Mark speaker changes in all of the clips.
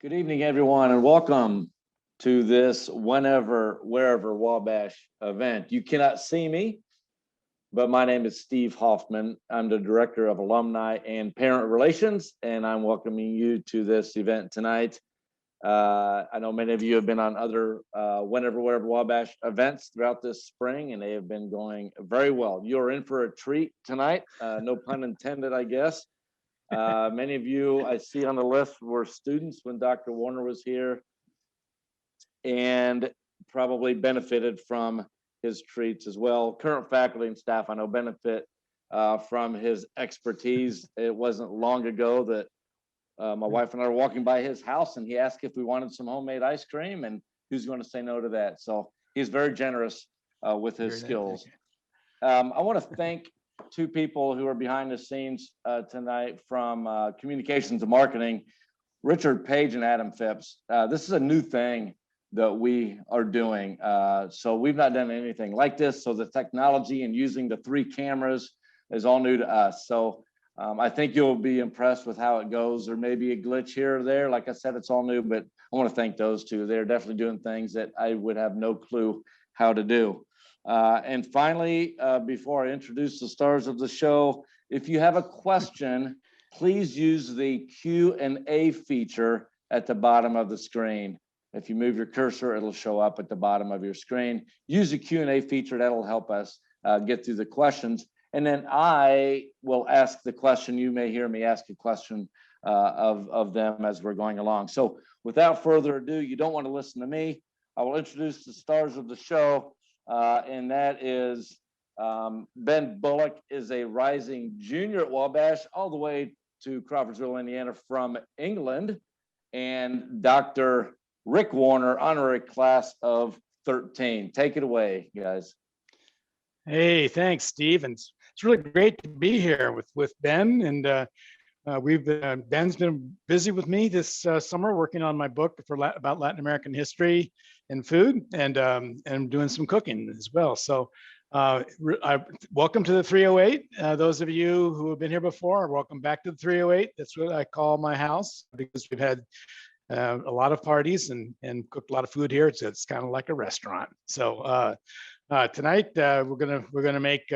Speaker 1: Good evening, everyone, and welcome to this Whenever, Wherever Wabash event. You cannot see me, but my name is Steve Hoffman. I'm the Director of Alumni and Parent Relations, and I'm welcoming you to this event tonight. I know many of you have been on other Whenever, Wherever Wabash events throughout this spring, and they have been going very well. You're in for a treat tonight, no pun intended, I guess. Many of you I see on the list were students when Dr. Warner was here and probably benefited from his treats as well. Current faculty and staff I know benefit from his expertise. It wasn't long ago that my wife and I were walking by his house and he asked if we wanted some homemade ice cream, and who's going to say no to that? So he's very generous with his skills. I want to thank two people who are behind the scenes tonight from communications and marketing, Richard Page and Adam Phipps. This is a new thing that we are doing. So we've not done anything like this. So the technology and using the 3 cameras is all new to us. So I think you'll be impressed with how it goes. There may be a glitch here or there. Like I said, it's all new, but I want to thank those two. They're definitely doing things that I would have no clue how to do. And finally, before I introduce the stars of the show, if you have a question, please use the Q&A feature at the bottom of the screen. If you move your cursor, it'll show up at the bottom of your screen. Use the Q&A feature. That'll help us get through the questions. And then I will ask the question. You may hear me ask a question of them as we're going along. So without further ado, you don't want to listen to me. I will introduce the stars of the show. And that is Ben Bullock is a rising junior at Wabash, all the way to Crawfordsville, Indiana from England. And Dr. Rick Warner, honorary class of 13. Take it away, guys.
Speaker 2: Hey, thanks, Steve. And it's really great to be here with Ben. And Ben's been busy with me this summer working on my book about Latin American history and food, and doing some cooking as well. So welcome to the 308. Those of you who have been here before, welcome back to the 308. That's what I call my house, because we've had a lot of parties and cooked a lot of food here. It's kind of like a restaurant. So tonight we're gonna make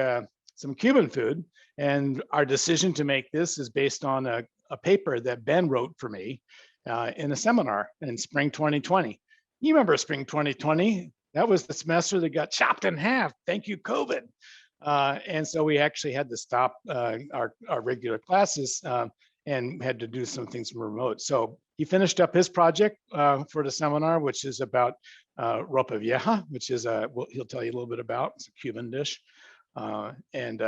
Speaker 2: some Cuban food, and our decision to make this is based on a paper that Ben wrote for me in a seminar in spring 2020. You remember spring 2020? That was the semester that got chopped in half. Thank you, COVID. And so we actually had to stop our regular classes and had to do some things remote. So he finished up his project for the seminar, which is about Ropa Vieja, which is he'll tell you a little bit about. It's a Cuban dish, and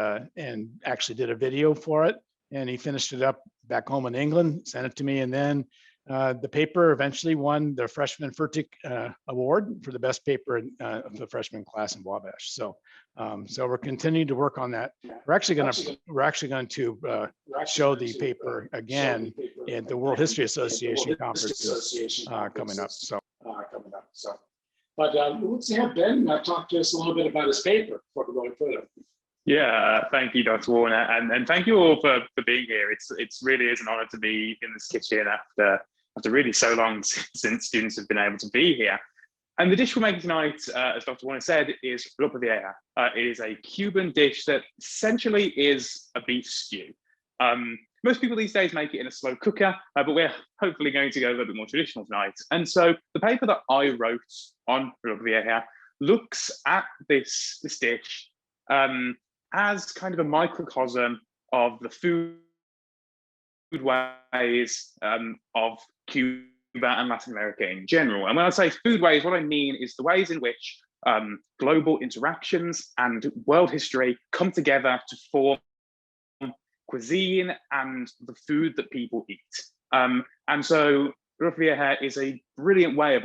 Speaker 2: actually did a video for it. And he finished it up back home in England, sent it to me, and then the paper eventually won the Freshman Furtick Award for the best paper of the freshman class in Wabash. So we're continuing to work on that. We're actually going to show the paper again at the World History Association conference coming up.
Speaker 3: But let's have Ben talk to us a little bit about his paper before we go further.
Speaker 4: Yeah, thank you, Dr. Warner, and thank you all for being here. It's really is an honor to be in this kitchen after really so long since students have been able to be here. And the dish we're making tonight, as Dr. Warner said, is Ropa Vieja. It is a Cuban dish that essentially is a beef stew. Most people these days make it in a slow cooker, but we're hopefully going to go a little bit more traditional tonight. And so the paper that I wrote on Ropa Vieja looks at this dish as kind of a microcosm of the food ways of Cuba and Latin America in general. And when I say food ways, what I mean is the ways in which global interactions and world history come together to form cuisine and the food that people eat. And so Ropa Vieja is a brilliant way of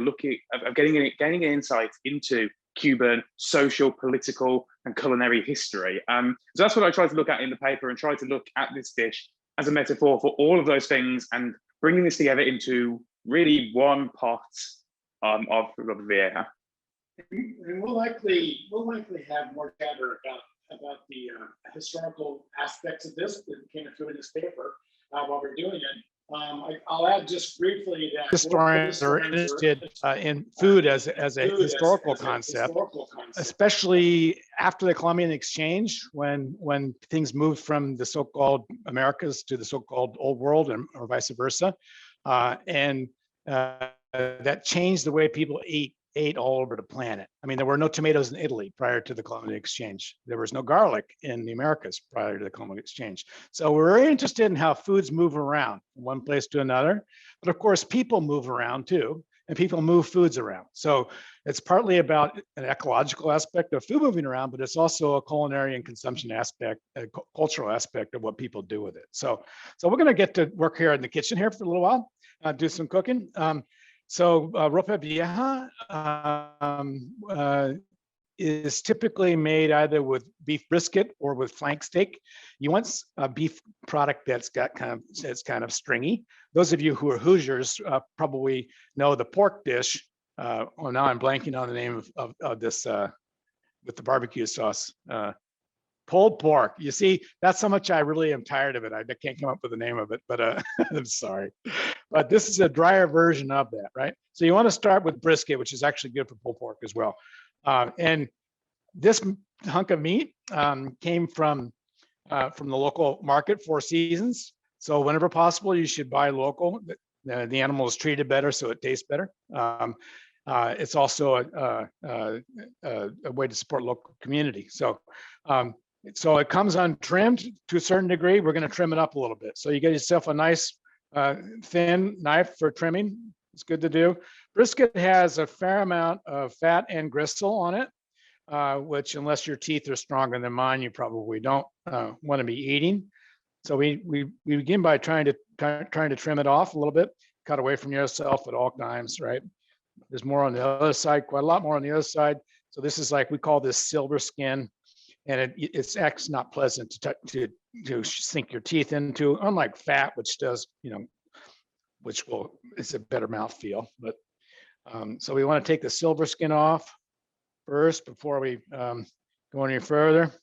Speaker 4: getting an insight into Cuban social, political, and culinary history. So that's what I try to look at in the paper, and try to look at this dish as a metaphor for all of those things, and bringing this together into really one pot of Ropa Vieja.
Speaker 3: And we'll likely have more chatter about the historical aspects of this that came through in this paper while we're doing it. I'll add just briefly that
Speaker 2: Historians are interested in food as a historical concept, especially after the Columbian Exchange, when things moved from the so-called Americas to the so-called Old World, or vice versa, and that changed the way people ate all over the planet. I mean, there were no tomatoes in Italy prior to the Columbian Exchange. There was no garlic in the Americas prior to the Columbian Exchange. So we're very interested in how foods move around from one place to another. But of course, people move around too, and people move foods around. So it's partly about an ecological aspect of food moving around, but it's also a culinary and consumption aspect, a cultural aspect of what people do with it. So we're going to get to work here in the kitchen here for a little while, do some cooking. Ropa Vieja is typically made either with beef brisket or with flank steak. You want a beef product that's kind of stringy. Those of you who are Hoosiers probably know the pork dish. Now I'm blanking on the name of this with the barbecue sauce. Pulled pork. You see, that's how much I really am tired of it. I can't come up with the name of it, but I'm sorry. But this is a drier version of that, right? So you want to start with brisket, which is actually good for pulled pork as well. And this hunk of meat came from the local market, Four Seasons. So whenever possible, you should buy local. The animal is treated better, so it tastes better. It's also a way to support local community. So it comes untrimmed to a certain degree. We're going to trim it up a little bit. So you get yourself a nice thin knife for trimming. It's good to do. Brisket has a fair amount of fat and gristle on it, which unless your teeth are stronger than mine, you probably don't want to be eating. So we begin by trying to trim it off a little bit, cut away from yourself at all times, right? There's more on the other side, quite a lot more on the other side. So this is like, we call this silver skin, and it's actually not pleasant to sink your teeth into, unlike fat, which does, it's a better mouthfeel. But so we want to take the silver skin off first before we go any further.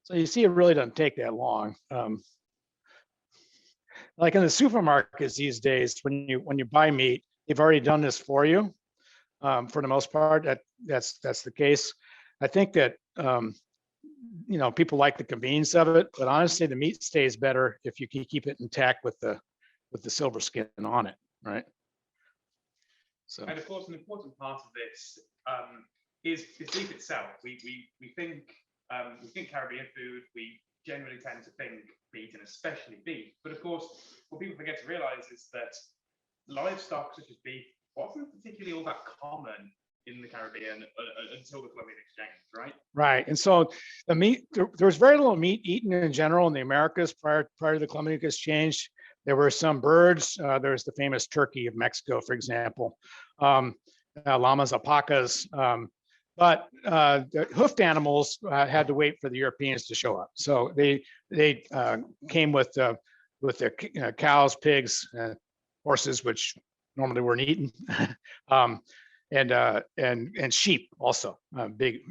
Speaker 2: So you see, it really doesn't take that long. Like in the supermarkets these days, when you buy meat, they've already done this for you. For the most part, that's the case. I think that people like the convenience of it, but honestly, the meat stays better if you can keep it intact with the silver skin on it, right? So,
Speaker 4: and of course, an important part of this is beef itself. We think Caribbean food. We generally tend to think meat, and especially beef. But of course, what people forget to realize is that livestock such as beef wasn't particularly all that common in the Caribbean until the Columbian Exchange, right?
Speaker 2: Right, and so the meat, there was very little meat eaten in general in the Americas prior to the Columbian Exchange. There were some birds. There's the famous turkey of Mexico, for example, llamas, alpacas. But the hoofed animals had to wait for the Europeans to show up. So they came with the cows, pigs, horses, which normally weren't eaten, and sheep also. Big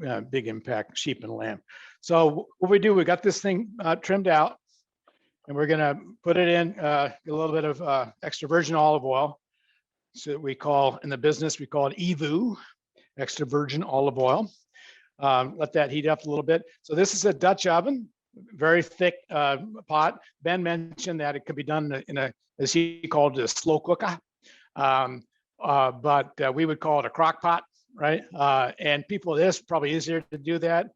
Speaker 2: impact, sheep and lamb. So what we do, we got this thing trimmed out, and we're gonna put it in a little bit of extra virgin olive oil. So we call, in the business, we call it EVU, extra virgin olive oil. Let that heat up a little bit. So this is a Dutch oven, very thick pot. Ben mentioned that it could be done in a, as he called it, a slow cooker. But we would call it a crock pot, right? And people, it's probably easier to do that.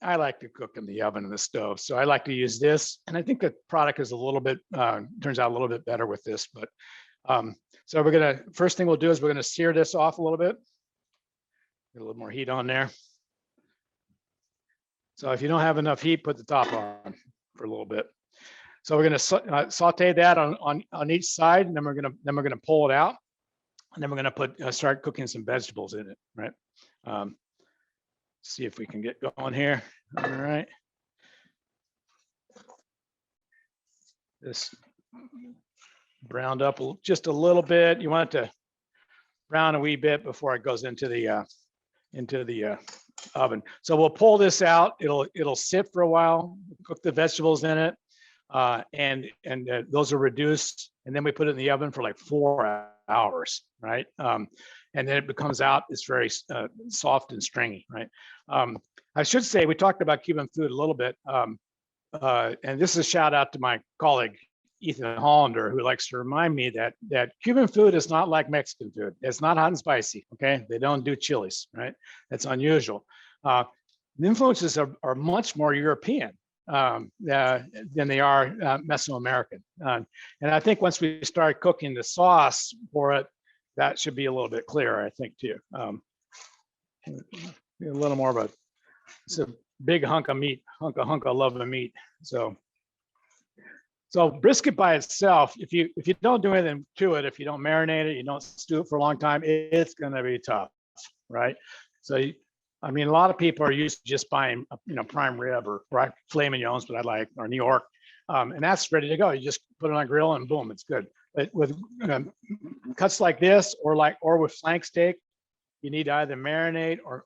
Speaker 2: I like to cook in the oven and the stove, so I like to use this. And I think the product is a little bit, turns out a little bit better with this. But so we're gonna, first thing we'll do is we're gonna sear this off a little bit. Get a little more heat on there. So if you don't have enough heat, put the top on for a little bit. So we're gonna saute that on each side, and then we're gonna pull it out, and then we're gonna start cooking some vegetables in it, right? See if we can get going here. All right. This browned up just a little bit. You want it to brown a wee bit before it goes into the oven. So we'll pull this out. It'll sit for a while. Cook the vegetables in it. and those are reduced, and then we put it in the oven for like 4 hours, right? And then it becomes out. It's very soft and stringy, right? I should say we talked about Cuban food a little bit, and this is a shout out to my colleague Ethan Hollander, who likes to remind me that Cuban food is not like Mexican food. It's not hot and spicy. Okay, they don't do chilies, right? That's unusual. The influences are much more European than they are Mesoamerican. And I think once we start cooking the sauce for it, that should be a little bit clearer, I think, too. A little more of a, it's a big hunk of meat, hunk of loving meat. So brisket by itself, if you don't do anything to it, if you don't marinate it, you don't stew it for a long time, it's going to be tough, right? So I mean, a lot of people are used to just buying, prime rib or filet mignons, but I like, or New York, and that's ready to go. You just put it on a grill and boom, it's good. But with cuts like this, or with flank steak, you need to either marinate or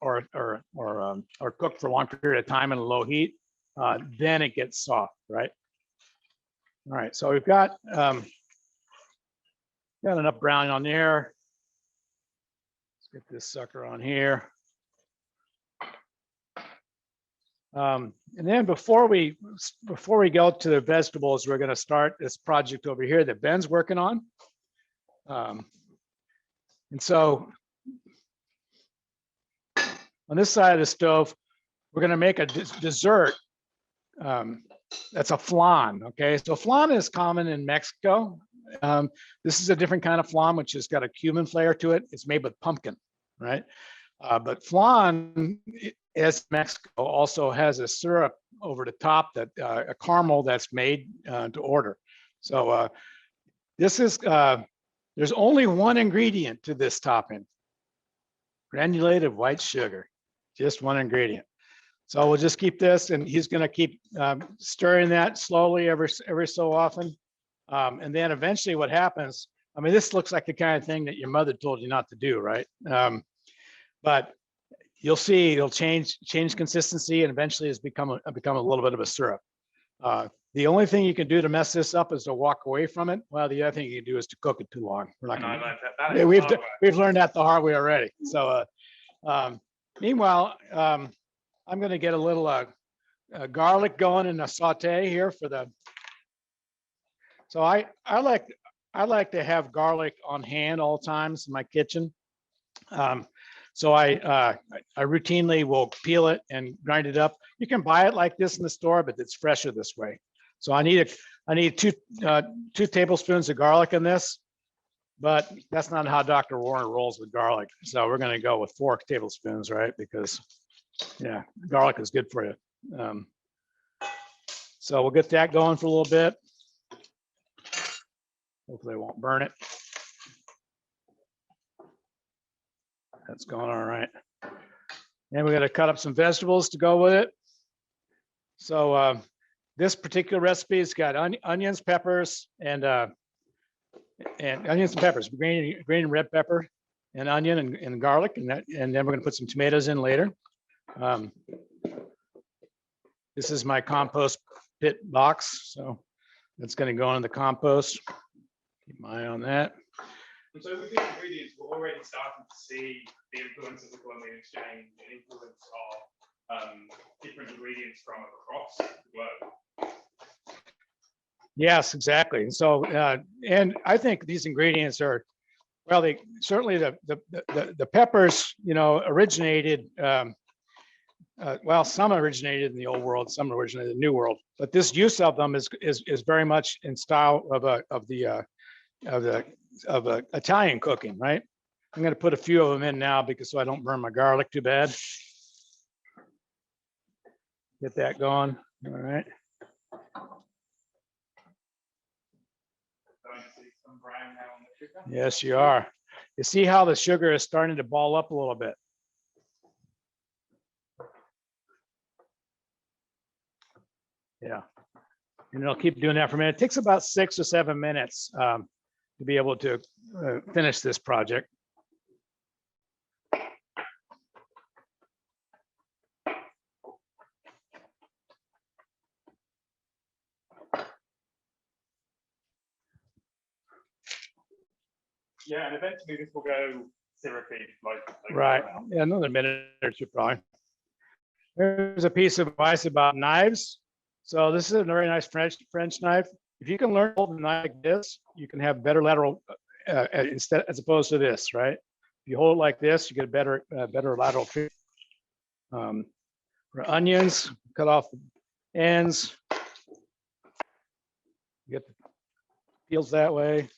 Speaker 2: cook for a long period of time in a low heat. Then it gets soft, right? All right, so we've got enough browning on there. Let's get this sucker on here. And then before we go to the vegetables, we're going to start this project over here that Ben's working on. And so on this side of the stove, we're going to make a dessert. That's a flan. Okay, so flan is common in Mexico. This is a different kind of flan, which has got a cumin flavor to it. It's made with pumpkin, right? But flan, as Mexico, also has a syrup over the top, that a caramel that's made to order. So this is there's only one ingredient to this topping: granulated white sugar. Just one ingredient. So we'll just keep this, and he's going to keep stirring that slowly every so often. And then eventually what happens, I mean, this looks like the kind of thing that your mother told you not to do, right? But you'll see it'll change consistency, and eventually it's become a little bit of a syrup. The only thing you can do to mess this up is to walk away from it. Well, the other thing you can do is to cook it too long. We're not going to. We've learned that the hard way already. So meanwhile, I'm going to get a little garlic going in a saute here for the. So I like to have garlic on hand all times in my kitchen. So I routinely will peel it and grind it up. You can buy it like this in the store, but it's fresher this way. So I need two tablespoons of garlic in this, but that's not how Dr. Warren rolls with garlic. So we're going to go with 4 tablespoons, right? Because yeah, garlic is good for you. So we'll get that going for a little bit. Hopefully it won't burn it. That's going all right. And we're going to cut up some vegetables to go with it. So this particular recipe has got onions, peppers, and onions and peppers, green and red pepper, and onion and garlic, and then we're going to put some tomatoes in later. This is my compost pit box, so that's going to go in the compost. Keep my eye on that.
Speaker 4: And so with these ingredients, we're already starting to see the influence of the Colombian exchange and influence of different ingredients from across the globe.
Speaker 2: Yes, exactly. So, and I think these ingredients are, well, they certainly the peppers, originated. Well, some originated in the old world, some originated in the new world. But this use of them is very much in style of Italian cooking, right? I'm going to put a few of them in now because so I don't burn my garlic too bad. Get that going. All right. Yes, you are. You see how the sugar is starting to ball up a little bit. Yeah, and it'll keep doing that for a minute. It takes about 6 or 7 minutes to be able to finish this project.
Speaker 5: Yeah, and eventually this will go syrupy, like
Speaker 2: Right. Yeah, another minute or two probably. There's a piece of advice about knives. So this is a very nice French knife. If you can learn to hold a knife like this, you can have better lateral instead as opposed to this, right? If you hold it like this, you get a better lateral treatment. For onions, cut off the ends. You get the peels that way.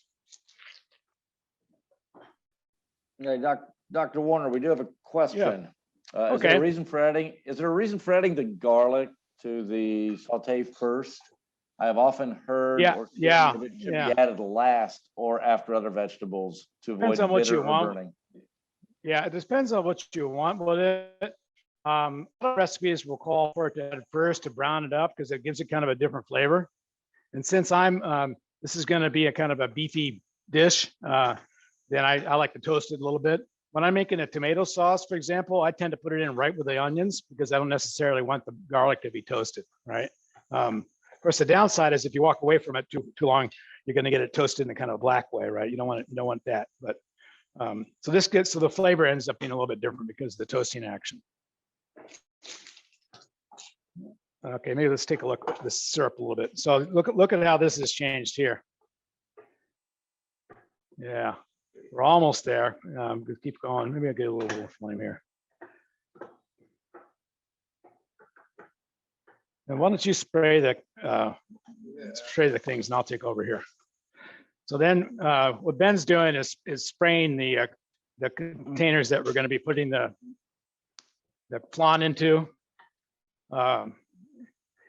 Speaker 1: Okay, Dr. Warner, we do have a question. Is there
Speaker 2: Okay.
Speaker 1: a reason for adding the garlic to the saute first? I have often heard
Speaker 2: Yeah,
Speaker 1: or seen
Speaker 2: yeah,
Speaker 1: that it should
Speaker 2: yeah.
Speaker 1: be added last or after other vegetables to avoid
Speaker 2: Depends on what
Speaker 1: bitter
Speaker 2: you
Speaker 1: or
Speaker 2: want.
Speaker 1: burning.
Speaker 2: Yeah, it depends on what you want with it. Other recipes will call for it to add it first to brown it up because it gives it kind of a different flavor. And since this is going to be a kind of a beefy dish, then I like to toast it a little bit. When I'm making a tomato sauce, for example, I tend to put it in right with the onions because I don't necessarily want the garlic to be toasted, right? Of course, the downside is if you walk away from it too long, you're going to get it toasted in a kind of a black way, right? You don't want that. But so the flavor ends up being a little bit different because of the toasting action. Okay, maybe let's take a look at the syrup a little bit. So look at how this has changed here. Yeah, we're almost there. Just keep going. Maybe I'll get a little more flame here. And why don't you spray the things and I'll take over here. So then what Ben's doing is spraying the containers that we're going to be putting the flan into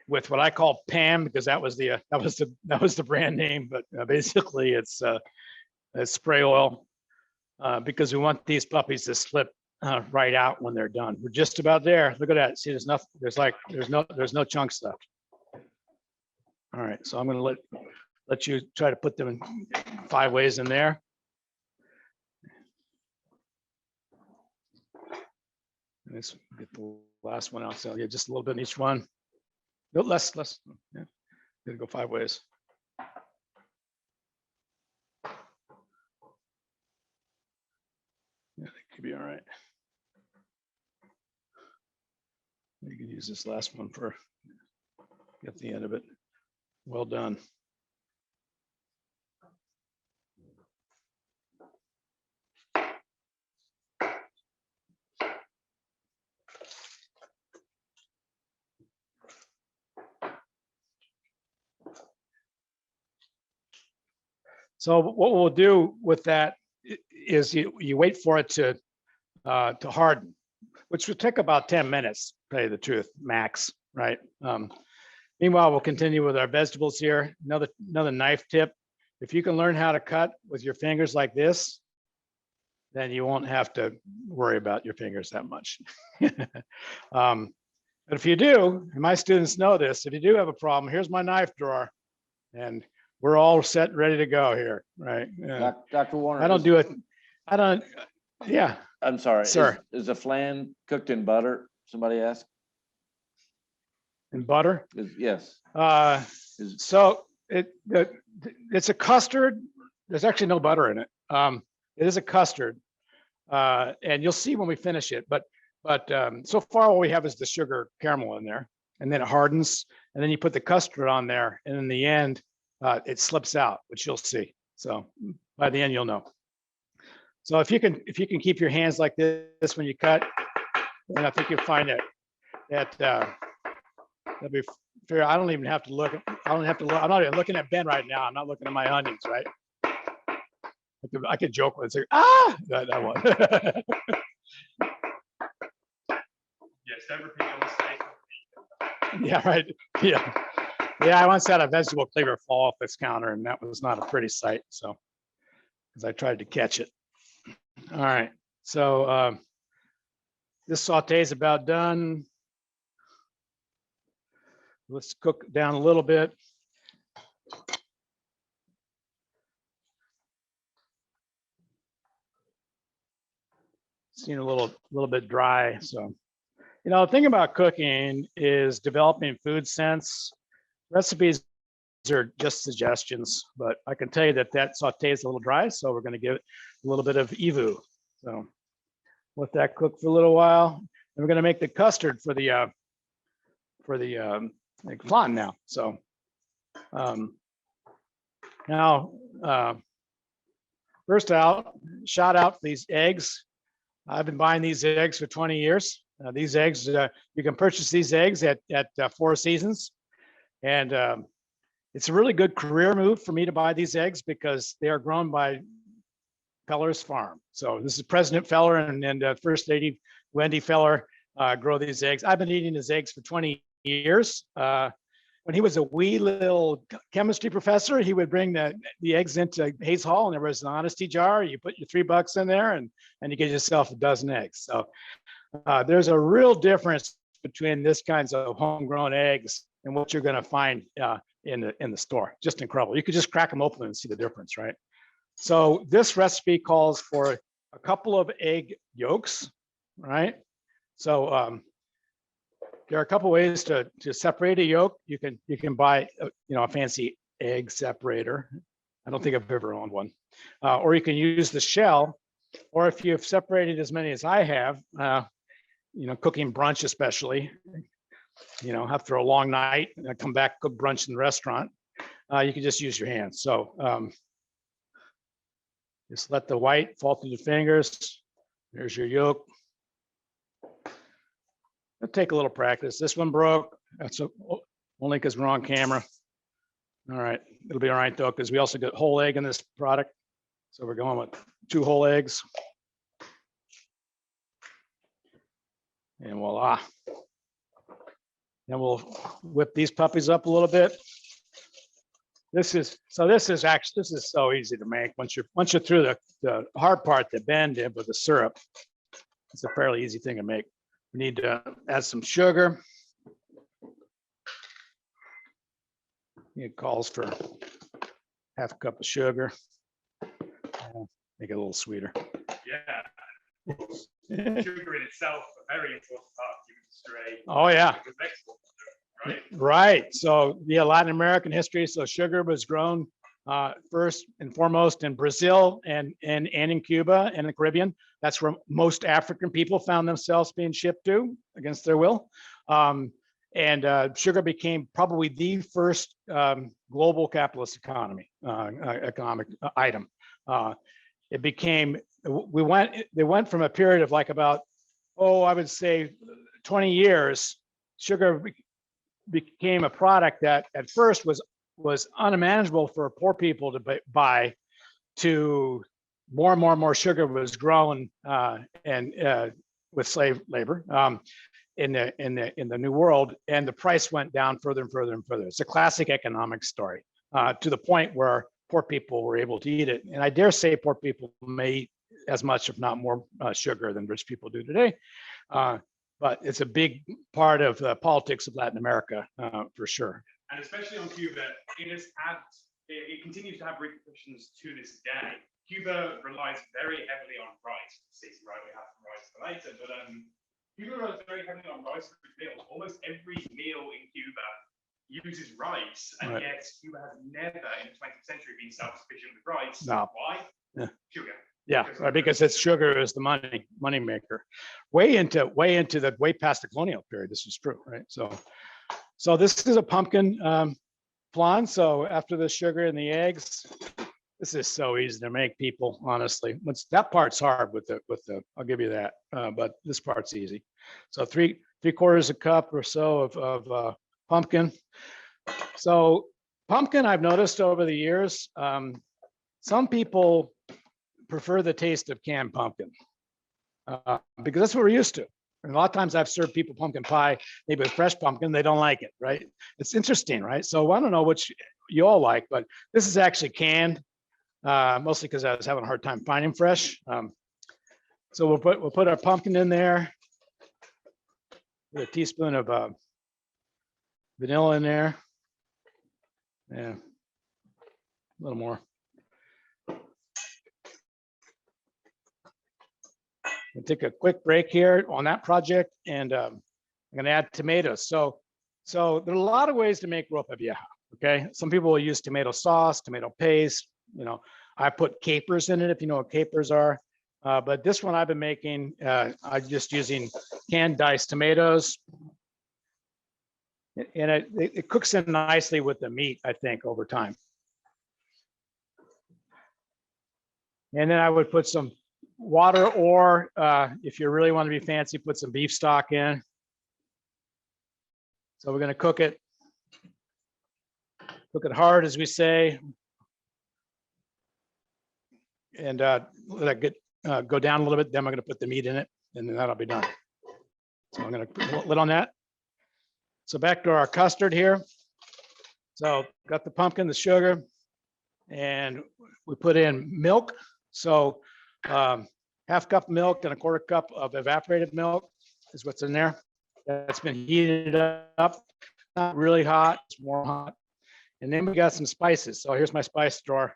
Speaker 2: with what I call Pam because that was the brand name, but basically it's spray oil because we want these puppies to slip right out when they're done. We're just about there. Look at that. See, there's nothing. There's no chunks left. All right, so I'm going to let you try to put them in 5 ways in there. Let's get the last one out. So yeah, just a little bit in each one. No, less. Yeah, gonna go 5 ways. Yeah, that could be all right. You can use this last one for get the end of it. Well done. So what we'll do with that is you wait for it to harden, which would take about 10 minutes, to tell you the truth, max, right? Meanwhile, we'll continue with our vegetables here. Another knife tip. If you can learn how to cut with your fingers like this, then you won't have to worry about your fingers that much. But if you do, and my students know this, if you do have a problem, here's my knife drawer. And we're all set, ready to go here, right?
Speaker 1: Dr. Warner,
Speaker 2: I don't do it. I don't, yeah.
Speaker 1: I'm sorry,
Speaker 2: Sir.
Speaker 1: Is a flan cooked in butter? Somebody asked.
Speaker 2: In butter?
Speaker 1: Yes.
Speaker 2: So it's a custard. There's actually no butter in it. It is a custard, and you'll see when we finish it. But so far, all we have is the sugar caramel in there, and then it hardens, and then you put the custard on there, and in the end, it slips out, which you'll see. So by the end, you'll know. So if you can keep your hands like this when you cut, then I think you'll find that that'd be fair. I don't even have to look. I don't have to look. I'm not even looking at Ben right now. I'm not looking at my onions, right? I could joke with it. Ah, that one.
Speaker 5: Yes, don't repeat your mistake.
Speaker 2: Yeah, right. Yeah. I once had a vegetable cleaver fall off this counter, and that was not a pretty sight. So, because I tried to catch it. All right. So this saute is about done. Let's cook down a little bit. Seeing a little bit dry. So, the thing about cooking is developing food sense. Recipes are just suggestions, but I can tell you that that saute is a little dry, so we're going to give it a little bit of EVU. So let that cook for a little while, and we're going to make the custard for the flan now. So now, first out, shout out these eggs. I've been buying these eggs for 20 years. These eggs, you can purchase these eggs at Four Seasons, and it's a really good career move for me to buy these eggs because they are grown by Feller's farm. So this is President Feller and First Lady Wendy Feller grow these eggs. I've been eating his eggs for 20 years. When he was a wee little chemistry professor, he would bring the eggs into Hayes Hall, and there was an honesty jar. You put your $3 in there, and you get yourself a dozen eggs. So there's a real difference between this kinds of homegrown eggs and what you're going to find in the store. Just incredible. You could just crack them open and see the difference, right? So this recipe calls for a couple of egg yolks, right? So there are a couple ways to separate a yolk. You can buy a fancy egg separator. I don't think I've ever owned one. Or you can use the shell, or if you've separated as many as I have, cooking brunch especially, after a long night, and come back, cook brunch in the restaurant, you can just use your hands. So just let the white fall through the fingers. There's your yolk. It'll take a little practice. This one broke. That's only because we're on camera. All right, it'll be all right though, because we also get whole egg in this product. So we're going with 2 whole eggs. And voila. Then we'll whip these puppies up a little bit. This is so easy to make. Once you're through the hard part that Ben did with the syrup, it's a fairly easy thing to make. We need to add some sugar. It calls for half a cup of sugar. Make it a little sweeter.
Speaker 5: Yeah. Sugar in itself, a very important part of human history.
Speaker 2: Oh yeah.
Speaker 5: Right.
Speaker 2: Right. So yeah, Latin American history. So sugar was grown first and foremost in Brazil and in Cuba and the Caribbean. That's where most African people found themselves being shipped to against their will. And sugar became probably the first global capitalist economic item. It became, they went from a period of like about, I would say 20 years, sugar became a product that at first was unmanageable for poor people to buy, to more and more sugar was grown and with slave labor in the New World, and the price went down further and further and further. It's a classic economic story to the point where poor people were able to eat it. And I dare say poor people may eat as much, if not more, sugar than rich people do today. But it's a big part of the politics of Latin America, for sure.
Speaker 5: And especially on Cuba, it continues to have repercussions to this day. Cuba relies very heavily on rice. Right, we have some rice for later, but Cuba relies very heavily on rice for its meals. Almost every meal in Cuba uses rice, and
Speaker 2: right.
Speaker 5: Yet Cuba has never in the 20th century been self-sufficient with rice.
Speaker 2: No.
Speaker 5: Why?
Speaker 2: Yeah.
Speaker 5: Sugar.
Speaker 2: Yeah, because it's sugar is the money maker. Way past the colonial period, this is true, right? So this is a pumpkin flan. So after the sugar and the eggs, this is so easy to make, people, honestly. That part's hard with the I'll give you that, but this part's easy. So three-quarters a cup or so of pumpkin. So pumpkin, I've noticed over the years, some people prefer the taste of canned pumpkin because that's what we're used to. And a lot of times I've served people pumpkin pie, maybe with fresh pumpkin, they don't like it, right? It's interesting, right? So I don't know which you all like, but this is actually canned, mostly because I was having a hard time finding fresh. So we'll put our pumpkin in there, put a teaspoon of vanilla in there. Yeah, a little more. We'll take a quick break here on that project, and I'm going to add tomatoes. So there are a lot of ways to make ropa vieja. Okay, some people will use tomato sauce, tomato paste. You know, I put capers in it if you know what capers are. But this one I've been making, I'm just using canned diced tomatoes. And it cooks in nicely with the meat, I think, over time. And then I would put some water, or if you really want to be fancy, put some beef stock in. So we're going to cook it hard, as we say, and let it go down a little bit. Then I'm going to put the meat in it, and then that'll be done. So I'm going to put a lid on that. So back to our custard here. So got the pumpkin, the sugar, and we put in milk. So half cup milk and a quarter cup of evaporated milk is what's in there. That's been heated up, not really hot, it's more hot. And then we got some spices. So here's my spice drawer.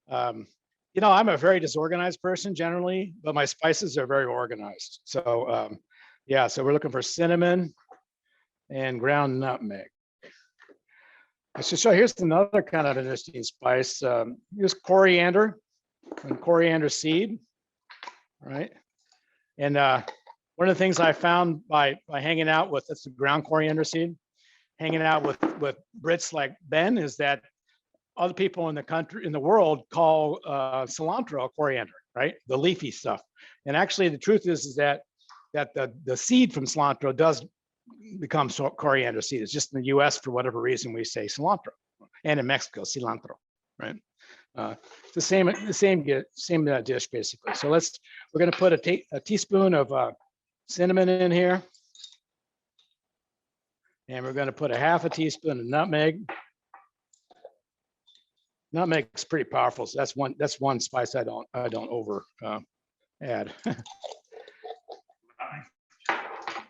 Speaker 2: You know, I'm a very disorganized person generally, but my spices are very organized. So yeah, so we're looking for cinnamon and ground nutmeg. So here's another kind of interesting spice. Here's coriander and coriander seed, right? And one of the things I found by hanging out with, that's the ground coriander seed, hanging out with Brits like Ben, is that other people in the country, in the world, call cilantro coriander, right? The leafy stuff. And actually, the truth is that the seed from cilantro does become coriander seed. It's just in the U.S. for whatever reason we say cilantro, and in Mexico cilantro, right? It's the same dish basically. So we're going to put a teaspoon of cinnamon in here, and we're going to put a half a teaspoon of nutmeg. Nutmeg is pretty powerful, so that's one spice I don't over add.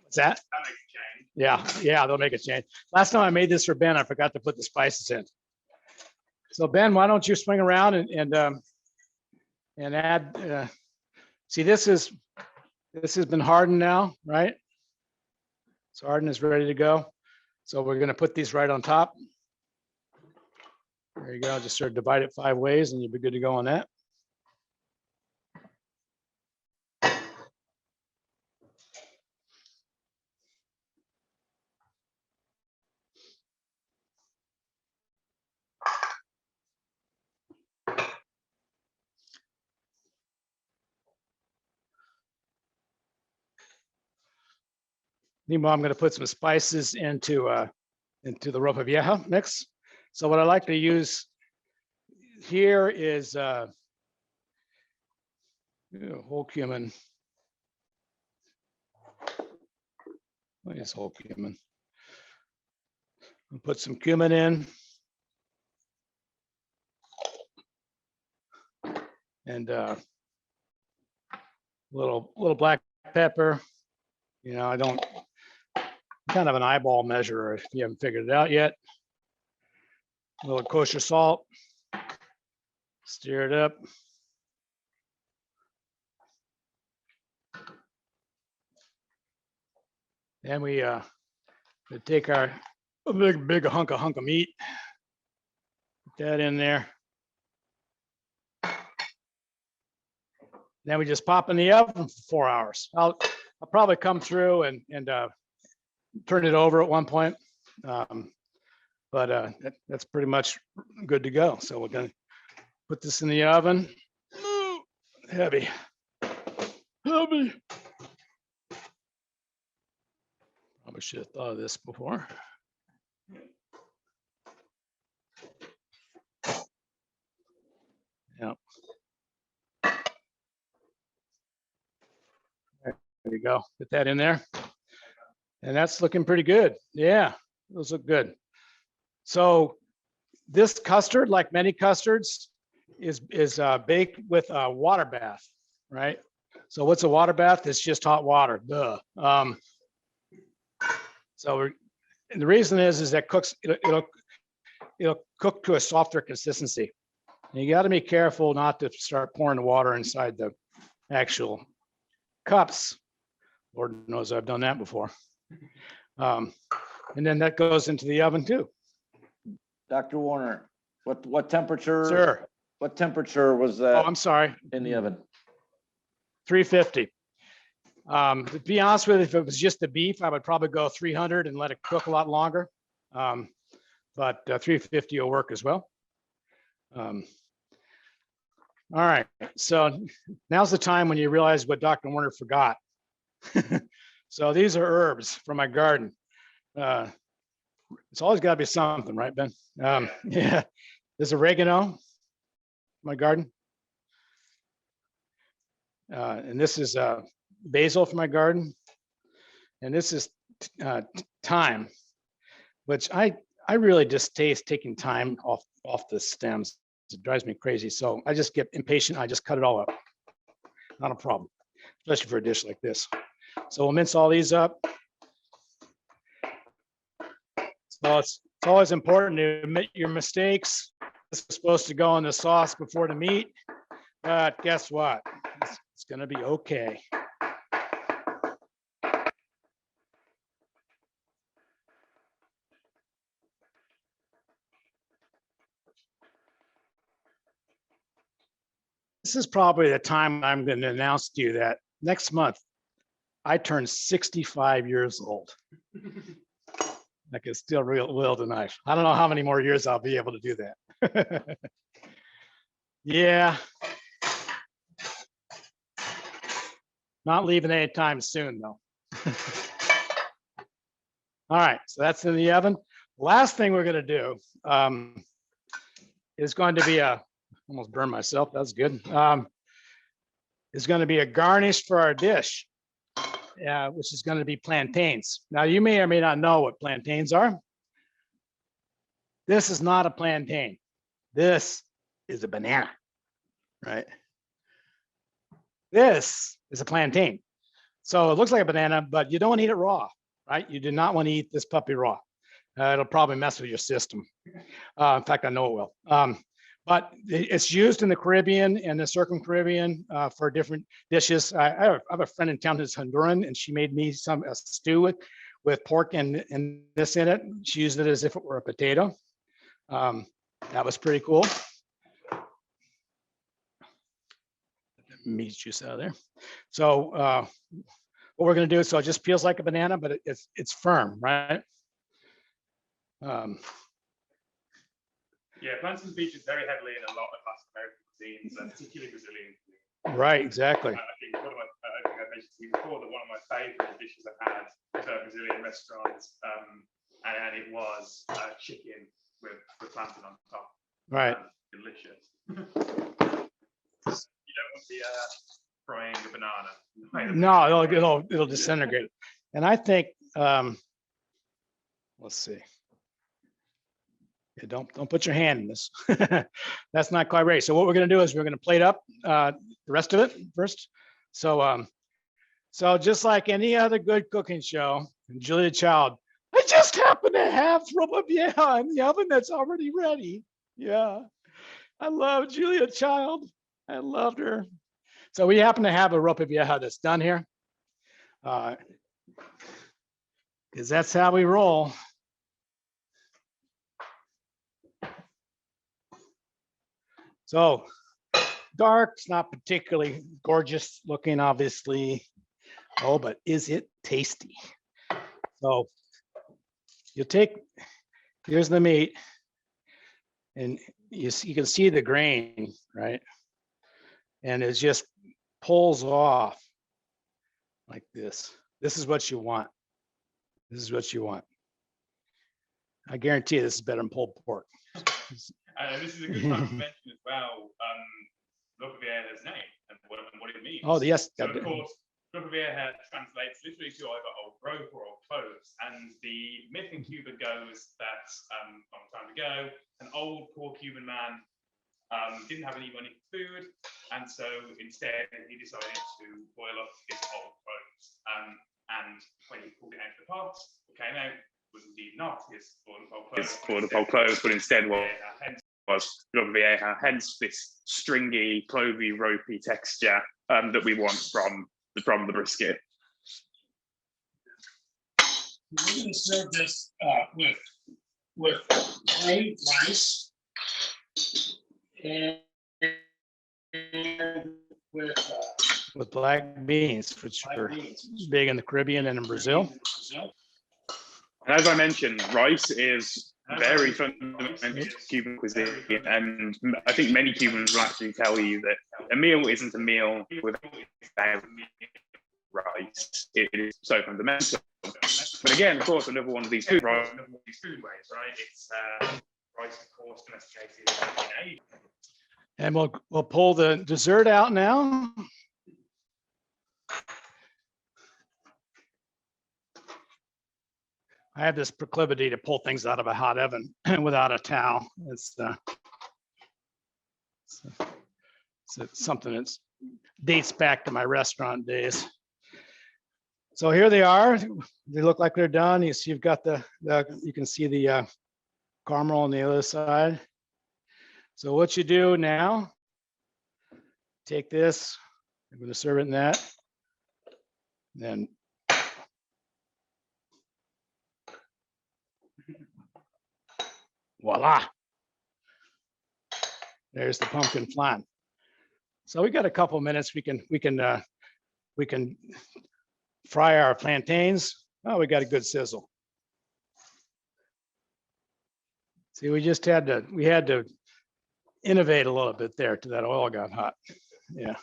Speaker 2: What's that?
Speaker 5: That makes a change.
Speaker 2: Yeah, they'll make a change. Last time I made this for Ben, I forgot to put the spices in. So Ben, why don't you swing around and add? See, this has been hardened now, right? So hardened is ready to go. So we're going to put these right on top. There you go. Just sort of divide it 5 ways, and you'll be good to go on that. Meanwhile, I'm going to put some spices into the Ropa Vieja mix. So what I like to use here is whole cumin. What is whole cumin? I'll put some cumin in, and little black pepper. You know, I'm kind of an eyeball measurer if you haven't figured it out yet. A little kosher salt. Stir it up. Then we take our big hunk of meat. Put that in there. Then we just pop in the oven for 4 hours. I'll probably come through and turn it over at one point. But that's pretty much good to go. So we're gonna put this in the oven. Ooh, heavy. Probably should have thought of this before. Yeah. There you go. Put that in there. And that's looking pretty good. Yeah, those look good. So this custard, like many custards, is baked with a water bath, right? So what's a water bath? It's just hot water. Duh. And the reason is that it'll cook to a softer consistency. And you got to be careful not to start pouring the water inside the actual cups. Lord knows I've done that before. And then that goes into the oven too.
Speaker 1: Dr. Warner, what temperature?
Speaker 2: Sir.
Speaker 1: What temperature was
Speaker 2: Oh,
Speaker 1: that
Speaker 2: I'm sorry.
Speaker 1: in the oven?
Speaker 2: 350. To be honest with you, if it was just the beef, I would probably go 300 and let it cook a lot longer. But 350 will work as well. All right, so now's the time when you realize what Dr. Warner forgot. So these are herbs from my garden. It's always got to be something, right, Ben? Yeah, there's oregano, my garden. And this is basil from my garden. And this is thyme, which I really distaste taking thyme off the stems. It drives me crazy. So I just get impatient. I just cut it all up. Not a problem, especially for a dish like this. So we'll mince all these up. So it's always important to admit your mistakes. This is supposed to go in the sauce before the meat, but guess what? It's gonna be okay. This is probably the time I'm going to announce to you that next month I turn 65 years old. I can still wield a knife. I don't know how many more years I'll be able to do that. Yeah. Not leaving anytime soon, though. All right, so that's in the oven. Last thing we're going to do is going to be almost burned myself. That's good. Is going to be a garnish for our dish, which is going to be plantains. Now, you may or may not know what plantains are. This is not a plantain. This is a banana, right? This is a plantain. So it looks like a banana, but you don't want to eat it raw, right? You do not want to eat this puppy raw. It'll probably mess with your system. In fact, I know it will. But it's used in the Caribbean and the Circum-Caribbean for different dishes. I have a friend in town who's Honduran, and she made me a stew with pork and this in it. She used it as if it were a potato. That was pretty cool. Meat juice out of there. So what we're going to do, so it just feels like a banana, but it's firm, right?
Speaker 5: Yeah, plantains features very heavily in a lot of Latin American cuisines, and particularly Brazilian cuisine.
Speaker 2: Right, exactly.
Speaker 5: I think I mentioned to you before that one of my favorite dishes I've had was at a Brazilian restaurant, and it was chicken with plantain on top.
Speaker 2: Right.
Speaker 5: Delicious. You don't want to be frying a banana.
Speaker 2: No, it'll disintegrate. And I think, let's see. Yeah, don't put your hand in this. That's not quite right. So what we're going to do is we're going to plate up the rest of it first. So just like any other good cooking show, Julia Child, I just happen to have Ropa Vieja in the oven that's already ready. Yeah, I love Julia Child. I loved her. So we happen to have a Ropa Vieja that's done here. Because that's how we roll. So dark, it's not particularly gorgeous looking, obviously. Oh, but is it tasty? So you take, here's the meat, and you can see the grain, right? And it just pulls off like this. This is what you want. This is what you want. I guarantee you this is better than pulled pork.
Speaker 5: This is a good time to mention as well, Ropa Vieja's name and what it means.
Speaker 2: Oh, yes.
Speaker 5: So of course, Ropa Vieja translates literally to either old rope or old clothes. And the myth in Cuba goes that a long time ago, an old poor Cuban man didn't have any money for food. And so instead, he decided to boil up his old clothes. And when he pulled it out of the pot, what came out was indeed not his boiled up clothes, but instead was Ropa Vieja, hence this stringy, clovey, ropey texture that we want from the brisket.
Speaker 3: We're going to serve this with with plain rice and with
Speaker 2: black beans, which
Speaker 3: black
Speaker 2: are
Speaker 3: beans.
Speaker 2: big in the Caribbean and in Brazil.
Speaker 4: And as I mentioned, rice is very fundamental to Cuban cuisine, and I think many Cubans will actually tell you that a meal isn't a meal without rice. It is so fundamental. But again, of course, another one of these food ways,
Speaker 5: right? It's rice, of course, domesticated in Asia.
Speaker 2: And we'll pull the dessert out now. I have this proclivity to pull things out of a hot oven without a towel. It's something that dates back to my restaurant days. So here they are. They look like they're done. You see, you've got you can see the caramel on the other side. So what you do now, take this, I'm going to serve it in that. Then voila. There's the pumpkin flan. So we got a couple minutes. We can fry our plantains. Oh, we got a good sizzle. See, we had to innovate a little bit there till that oil got hot. Yeah.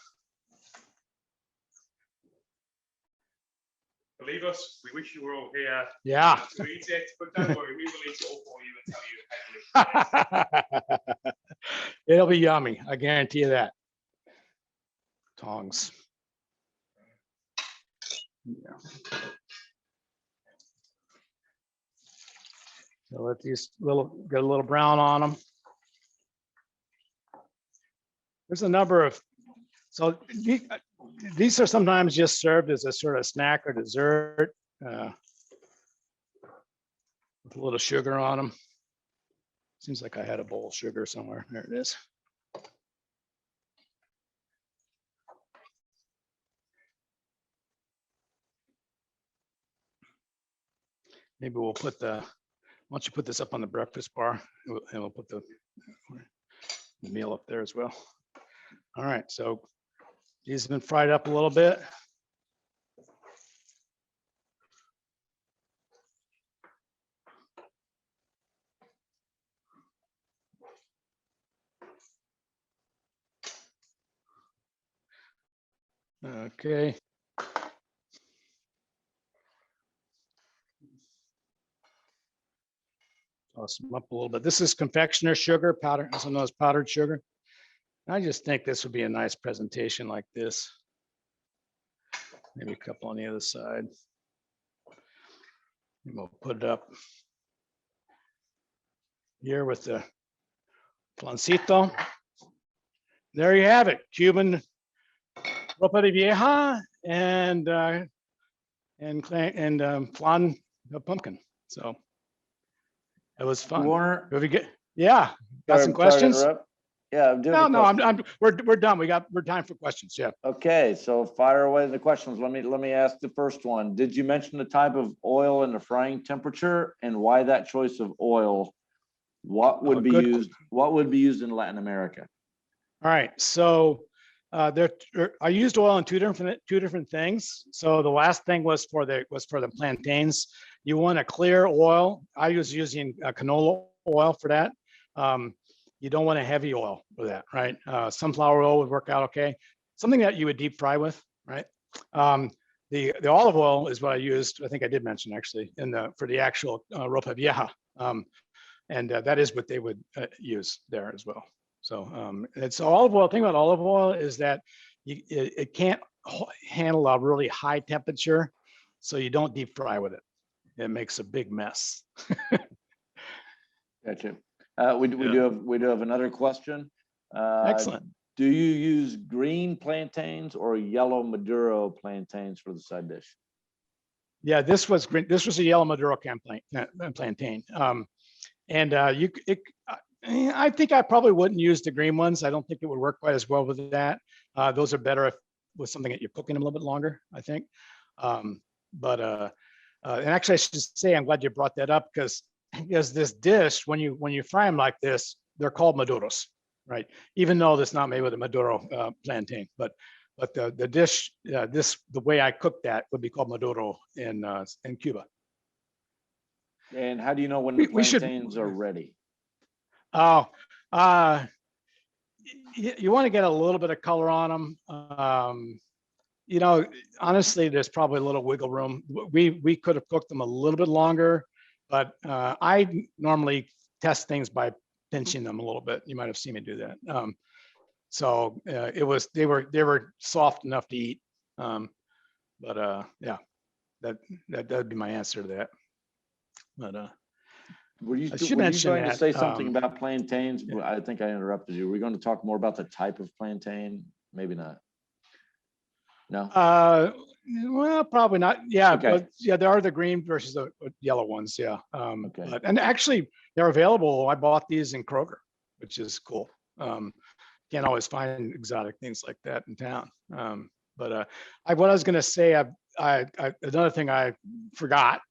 Speaker 5: Believe us, we wish you were all here
Speaker 2: Yeah.
Speaker 5: to eat it, but don't worry, we will eat it all for you and tell you how delicious it is.
Speaker 2: It'll be yummy. I guarantee you that. Tongs. Yeah. So let these get a little brown on them. There's a number of, so these are sometimes just served as a sort of snack or dessert with a little sugar on them. Seems like I had a bowl of sugar somewhere. There it is. Maybe we'll put why don't you put this up on the breakfast bar and we'll put the meal up there as well. All right, so these have been fried up a little bit. Okay. Toss them up a little bit. This is confectioner sugar, powder, also known as powdered sugar. I just think this would be a nice presentation like this. Maybe a couple on the other side. And we'll put it up here with the flancito. There you have it, Cuban Ropa Vieja and flan pumpkin. So it was fun.
Speaker 1: Warner,
Speaker 2: Have you yeah, got some questions?
Speaker 1: Yeah,
Speaker 2: No, we're done. We're time for questions. Yeah.
Speaker 1: Okay, so fire away the questions. Let me ask the first one. Did you mention the type of oil and the frying temperature and why that choice of oil? What would be used? What would be used in Latin America?
Speaker 2: All right, so I used oil in two different things. So the last thing was for the plantains. You want a clear oil. I was using canola oil for that. You don't want a heavy oil for that, right? Sunflower oil would work out okay. Something that you would deep fry with, right? The olive oil is what I used. I think I did mention actually for the actual Ropa Vieja, and that is what they would use there as well. So it's olive oil. The thing about olive oil is that it can't handle a really high temperature, so you don't deep fry with it. It makes a big mess.
Speaker 1: Gotcha. We do have another question.
Speaker 2: Excellent.
Speaker 1: Do you use green plantains or yellow Maduro plantains for the side dish?
Speaker 2: Yeah, this was green. This was a yellow Maduro plantain. I think I probably wouldn't use the green ones. I don't think it would work quite as well with that. Those are better with something that you're cooking them a little bit longer, I think. And actually, I should say I'm glad you brought that up because is this dish, when you fry them like this, they're called maduros, right? Even though that's not made with a Maduro plantain, but the dish, the way I cook that would be called Maduro in Cuba.
Speaker 1: And how do you know when the
Speaker 2: We should-
Speaker 1: plantains are ready?
Speaker 2: Oh, you want to get a little bit of color on them. You know, honestly, there's probably a little wiggle room. We could have cooked them a little bit longer, but I normally test things by pinching them a little bit. You might have seen me do that. So they were soft enough to eat. Yeah, that'd be my answer to that. But
Speaker 1: Were you
Speaker 2: I should
Speaker 1: going
Speaker 2: mention
Speaker 1: to
Speaker 2: that,
Speaker 1: say something
Speaker 2: um,
Speaker 1: about plantains? I think I interrupted you. We're going to talk more about the type of plantain? Maybe not. No?
Speaker 2: well, probably not. Yeah,
Speaker 1: Okay.
Speaker 2: but yeah, there are the green versus the yellow ones. Yeah.
Speaker 1: Okay.
Speaker 2: And actually, they're available. I bought these in Kroger, which is cool. Can't always find exotic things like that in town. What I was going to say, another thing I forgot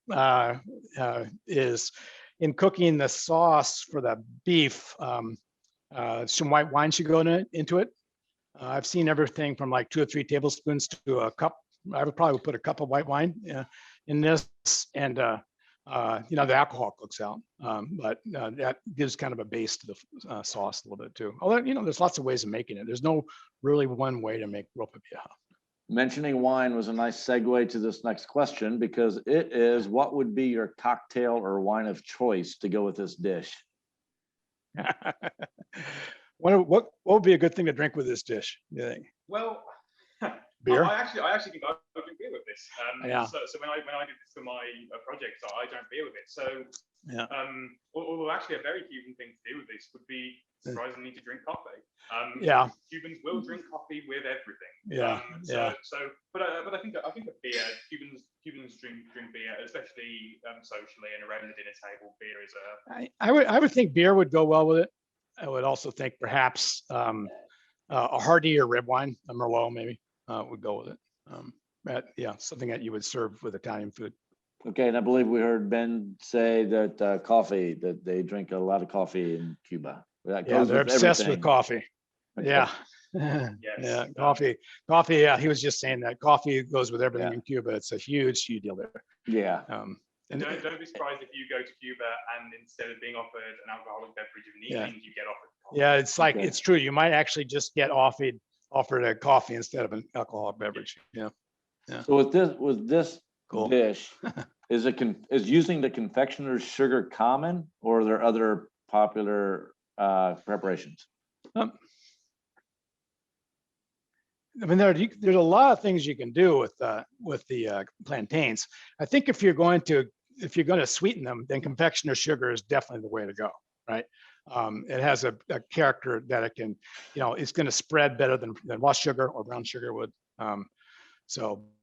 Speaker 2: is in cooking the sauce for the beef, some white wine should go into it. I've seen everything from like 2 or 3 tablespoons to a cup. I would probably put a cup of white wine in this, and the alcohol cooks out, but that gives kind of a base to the sauce a little bit too. Although there's lots of ways of making it. There's no really one way to make Ropa Vieja.
Speaker 1: Mentioning wine was a nice segue to this next question, because it is, what would be your cocktail or wine of choice to go with this dish?
Speaker 2: What would be a good thing to drink with this dish, you think?
Speaker 5: Well,
Speaker 2: Beer?
Speaker 5: I actually think I would drink beer with this.
Speaker 2: Yeah.
Speaker 5: So when I did this for my project, I drank beer with it. So
Speaker 2: Yeah.
Speaker 5: although actually a very Cuban thing to do with this would be surprisingly to drink coffee.
Speaker 2: Yeah.
Speaker 5: Cubans will drink coffee with everything.
Speaker 2: Yeah.
Speaker 5: But I think a beer, Cubans drink beer, especially socially and around the dinner table. Beer is
Speaker 2: I would think beer would go well with it. I would also think perhaps a hearty or red wine, a Merlot maybe would go with it. Yeah, something that you would serve with Italian food.
Speaker 1: Okay, and I believe we heard Ben say that coffee, that they drink a lot of coffee in Cuba. That
Speaker 2: Yeah,
Speaker 1: goes
Speaker 2: they're
Speaker 1: with
Speaker 2: obsessed
Speaker 1: everything.
Speaker 2: with coffee.
Speaker 1: Okay.
Speaker 2: Yeah.
Speaker 5: Yes.
Speaker 2: Yeah, coffee. Yeah, he was just saying that coffee goes with everything
Speaker 1: Yeah.
Speaker 2: in Cuba. It's a huge deal there.
Speaker 1: Yeah.
Speaker 2: And
Speaker 5: don't be surprised if you go to Cuba and instead of being offered an alcoholic beverage in the
Speaker 2: Yeah.
Speaker 5: evening, you get offered coffee.
Speaker 2: yeah, it's like,
Speaker 1: Okay.
Speaker 2: it's true. You might actually just get offered a coffee instead of an alcoholic beverage. Yeah.
Speaker 1: So with this
Speaker 2: Cool.
Speaker 1: dish, is using the confectioner's sugar common, or are there other popular preparations?
Speaker 2: I mean, there's a lot of things you can do with the plantains. I think if you're going to sweeten them, then confectioner's sugar is definitely the way to go, right? It has a character that it can, it's going to spread better than raw sugar or brown sugar would.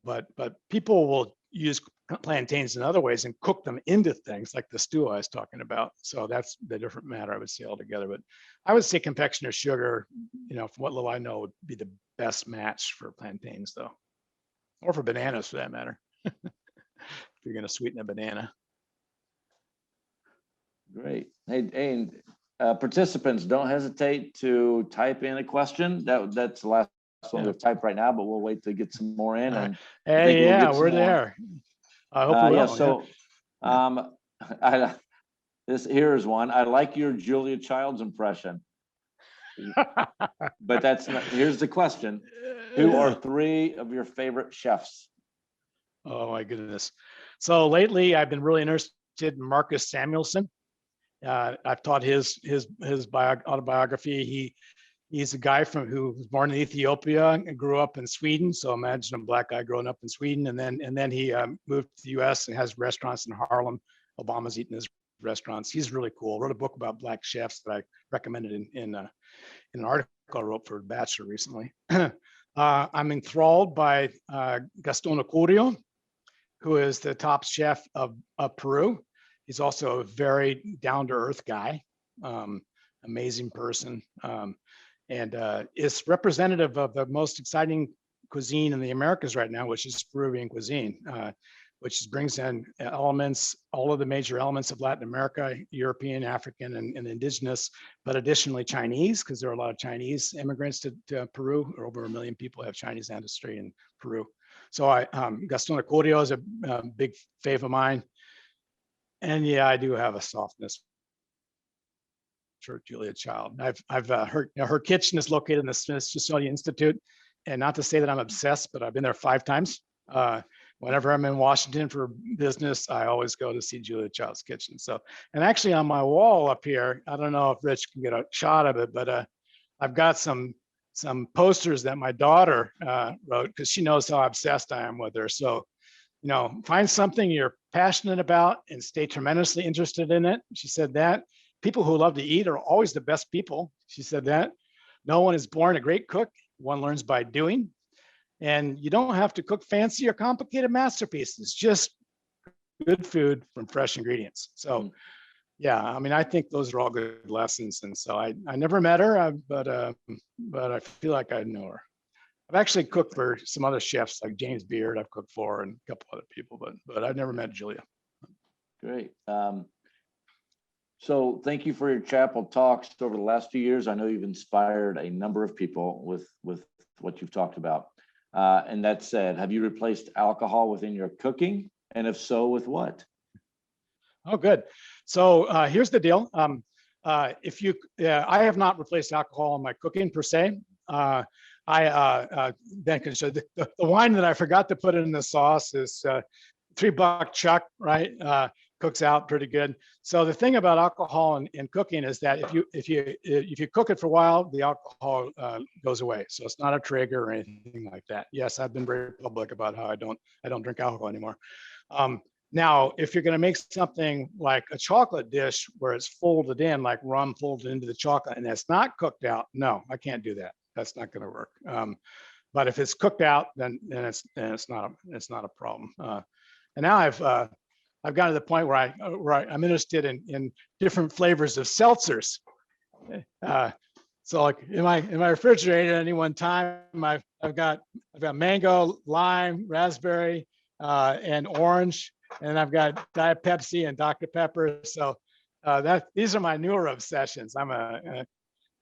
Speaker 2: But people will use plantains in other ways and cook them into things like the stew I was talking about. So that's the different matter, I would say, altogether. But I would say confectioner's sugar, from what little I know, would be the best match for plantains, though, or for bananas for that matter. If you're going to sweeten a banana.
Speaker 1: Great. Hey, and participants, don't hesitate to type in a question. That's the last one we've typed right now, but we'll wait to get some more in. And
Speaker 2: Hey,
Speaker 1: we'll
Speaker 2: yeah,
Speaker 1: get some
Speaker 2: we're
Speaker 1: more.
Speaker 2: there. I hope we will.
Speaker 1: Yeah, so here's one. I like your Julia Childs impression, but that's not. Here's the question: who are 3 of your favorite chefs?
Speaker 2: Oh my goodness. So lately I've been really interested in Marcus Samuelsson. I've taught his autobiography. He's a guy who was born in Ethiopia and grew up in Sweden. So imagine a Black guy growing up in Sweden, and then he moved to the U.S. and has restaurants in Harlem. Obama's eating his restaurants. He's really cool. Wrote a book about Black chefs that I recommended in an article I wrote for Bachelor recently. I'm enthralled by Gaston Acurio, who is the top chef of Peru. He's also a very down-to-earth guy, amazing person, and is representative of the most exciting cuisine in the Americas right now, which is Peruvian cuisine. which brings in elements, all of the major elements of Latin America, European, African, and indigenous, but additionally Chinese, because there are a lot of Chinese immigrants to Peru, or over 1 million people have Chinese ancestry in Peru. So Gaston Acurio is a big fave of mine. And yeah, I do have a softness for Julia Child. I've her kitchen is located in the Smithsonian Institute, and not to say that I'm obsessed, but I've been there 5 times. Whenever I'm in Washington for business, I always go to see Julia Child's kitchen. So, and actually on my wall up here, I don't know if Rich can get a shot of it, but I've got some posters that my daughter wrote, because she knows how obsessed I am with her. So, you know, find something you're passionate about and stay tremendously interested in it. She said that. People who love to eat are always the best people. She said that. No one is born a great cook. One learns by doing. And you don't have to cook fancy or complicated masterpieces, just good food from fresh ingredients. So yeah, I mean, I think those are all good lessons. And so I never met her, but I feel like I know her. I've actually cooked for some other chefs like James Beard, I've cooked for, and a couple other people, but I've never met Julia.
Speaker 1: Great. So thank you for your chapel talks over the last few years. I know you've inspired a number of people with what you've talked about. And that said, have you replaced alcohol within your cooking? And if so, with what?
Speaker 2: Oh, good. So here's the deal. I have not replaced alcohol in my cooking per se. Ben can show the wine that I forgot to put in the sauce is $3 Chuck, right? Cooks out pretty good. So the thing about alcohol in cooking is that if you cook it for a while, the alcohol goes away. So it's not a trigger or anything like that. Yes, I've been very public about how I don't drink alcohol anymore. Now, if you're going to make something like a chocolate dish where it's folded in, like rum folded into the chocolate, and it's not cooked out, no, I can't do that. That's not going to work. But if it's cooked out, then it's not a problem. And now I've gotten to the point where I'm interested in different flavors of seltzers. So like in my refrigerator at any one time, I've got mango, lime, raspberry, and orange, and I've got Diet Pepsi and Dr. Pepper. So these are my newer obsessions.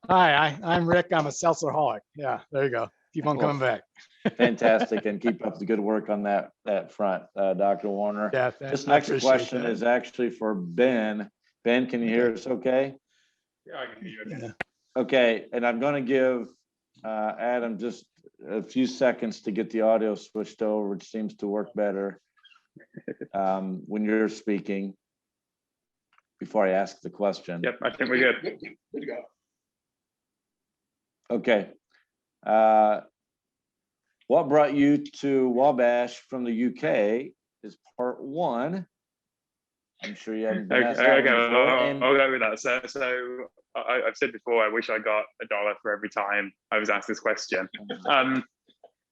Speaker 2: Hi, I'm Rick. I'm a seltzerholic. Yeah, there you go. Keep on coming back.
Speaker 1: Fantastic, and keep up the good work on that front, Dr. Warner.
Speaker 2: Yeah,
Speaker 1: this next question is actually for Ben. Ben, can you hear us okay?
Speaker 5: Yeah, I can hear you.
Speaker 2: Yeah.
Speaker 1: Okay, and I'm going to give Adam just a few seconds to get the audio switched over. It seems to work better when you're speaking before I ask the question.
Speaker 4: Yep, I think we're good.
Speaker 3: Good to go.
Speaker 1: Okay. What brought you to Wabash from the UK is part 1. I'm sure you haven't been asked that one before.
Speaker 4: I'll go with that. So I've said before, I wish I got $1 for every time I was asked this question.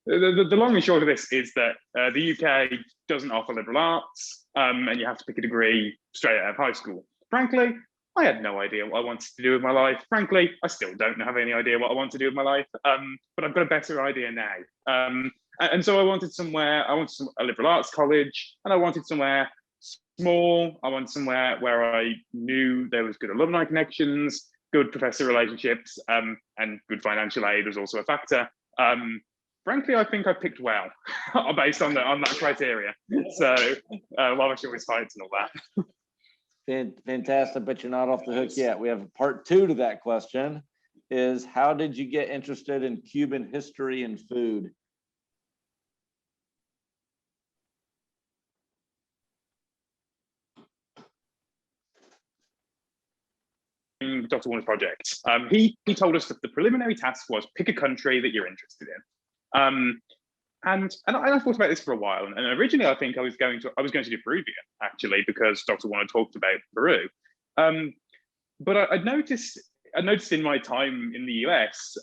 Speaker 4: The long and short of this is that the UK doesn't offer liberal arts, and you have to pick a degree straight out of high school. Frankly, I had no idea what I wanted to do with my life. Frankly, I still don't have any idea what I want to do with my life, but I've got a better idea now. And so I wanted a liberal arts college, and I wanted somewhere small. I wanted somewhere where I knew there was good alumni connections, good professor relationships, and good financial aid was also a factor. Frankly, I think I picked well based on that criteria. So Wabash Always Fights and all that.
Speaker 1: Fantastic, but you're not off the hook yet. We have part 2 to that question is how did you get interested in Cuban history and food?
Speaker 4: Dr. Warner's project. He told us that the preliminary task was pick a country that you're interested in. And I thought about this for a while. And originally, I think I was going to do Peruvian, actually, because Dr. Warner talked about Peru. But I noticed in my time in the US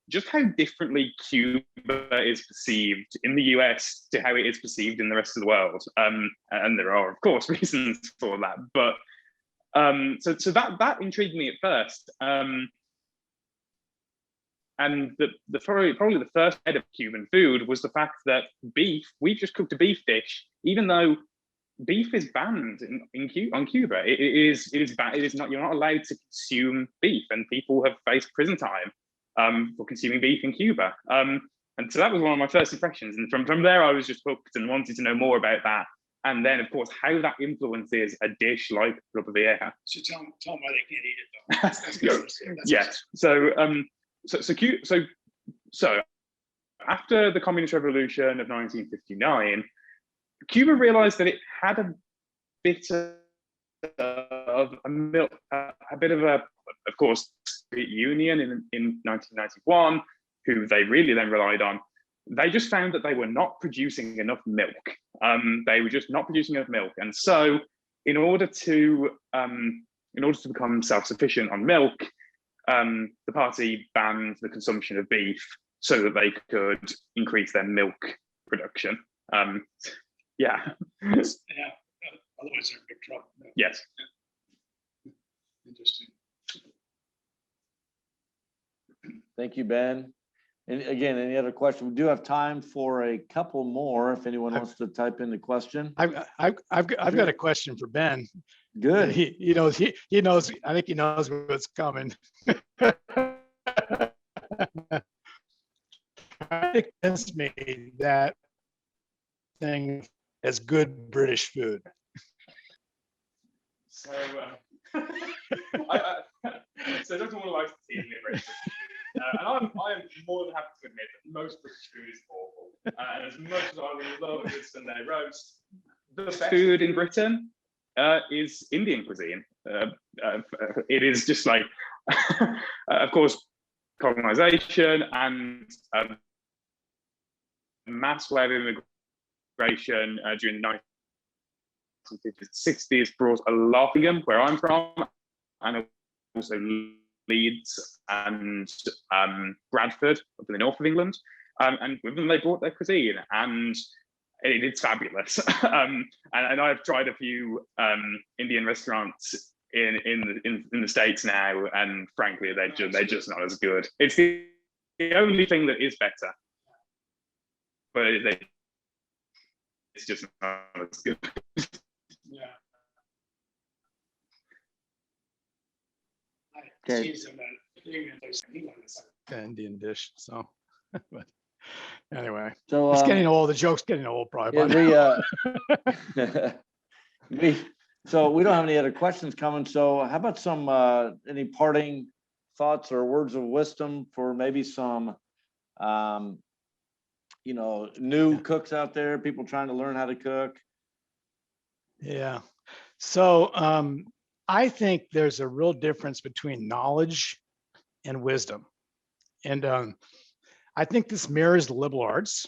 Speaker 4: just how differently Cuba is perceived in the US to how it is perceived in the rest of the world. And there are, of course, reasons for that. But so that intrigued me at first. And probably the first head of Cuban food was the fact that beef, we just cooked a beef dish, even though beef is banned on Cuba. It is banned. It is not. You're not allowed to consume beef, and people have faced prison time for consuming beef in Cuba. And so that was one of my first impressions. And from there, I was just hooked and wanted to know more about that. And then, of course, how that influences a dish like Ropa Vieja.
Speaker 3: So tell them why they can't eat it though. That's good.
Speaker 4: Yes. So after the Communist Revolution of 1959, Cuba realized that it had a bit of a bit of a, of course, Soviet Union in 1991, who they really then relied on. They just found that they were not producing enough milk. They were just not producing enough milk, and so in order to become self-sufficient on milk, the party banned the consumption of beef so that they could increase their milk production. Yeah.
Speaker 3: Otherwise, they're in big trouble.
Speaker 4: Yes.
Speaker 3: Interesting.
Speaker 1: Thank you, Ben. And again, any other question? We do have time for a couple more if anyone wants to type in the question.
Speaker 2: I've got a question for Ben.
Speaker 1: Good.
Speaker 2: He knows. He knows. I think he knows what's coming. I convinced me that thing as good British food.
Speaker 5: So, so Dr. Warner likes to see me British food. And I am more than happy to admit that most British food is awful. And as much as I would love a good Sunday roast, the best
Speaker 4: Food in Britain is Indian cuisine. It is just like, of course, colonization and mass wave immigration during the 1950s, 60s brought a lot of them where I'm from, and also Leeds and Bradford up in the north of England. And with them, they brought their cuisine, and it's fabulous. And I've tried a few Indian restaurants in the States now, and frankly, they're just not as good. It's the only thing that is better, but it's just not as good.
Speaker 3: Yeah.
Speaker 1: Okay.
Speaker 2: Indian dish. So, but anyway,
Speaker 1: So
Speaker 2: it's getting old. The joke's getting old, probably.
Speaker 1: yeah, so we don't have any other questions coming. So how about some any parting thoughts or words of wisdom for maybe some new cooks out there, people trying to learn how to cook?
Speaker 2: Yeah. So I think there's a real difference between knowledge and wisdom. And I think this mirrors the liberal arts.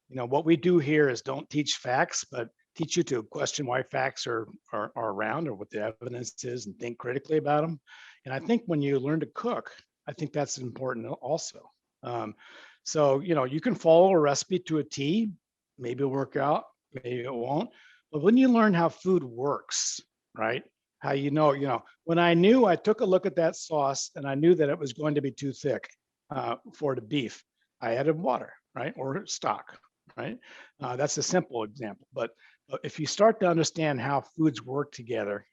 Speaker 2: What we do here is don't teach facts, but teach you to question why facts are around or what the evidence is and think critically about them. And I think when you learn to cook, I think that's important also. So, you can follow a recipe to a T, maybe it'll work out, maybe it won't. But when you learn how food works, right? How when I took a look at that sauce and I knew that it was going to be too thick for the beef, I added water, right? Or stock, right? That's a simple example. But if you start to understand how foods work together,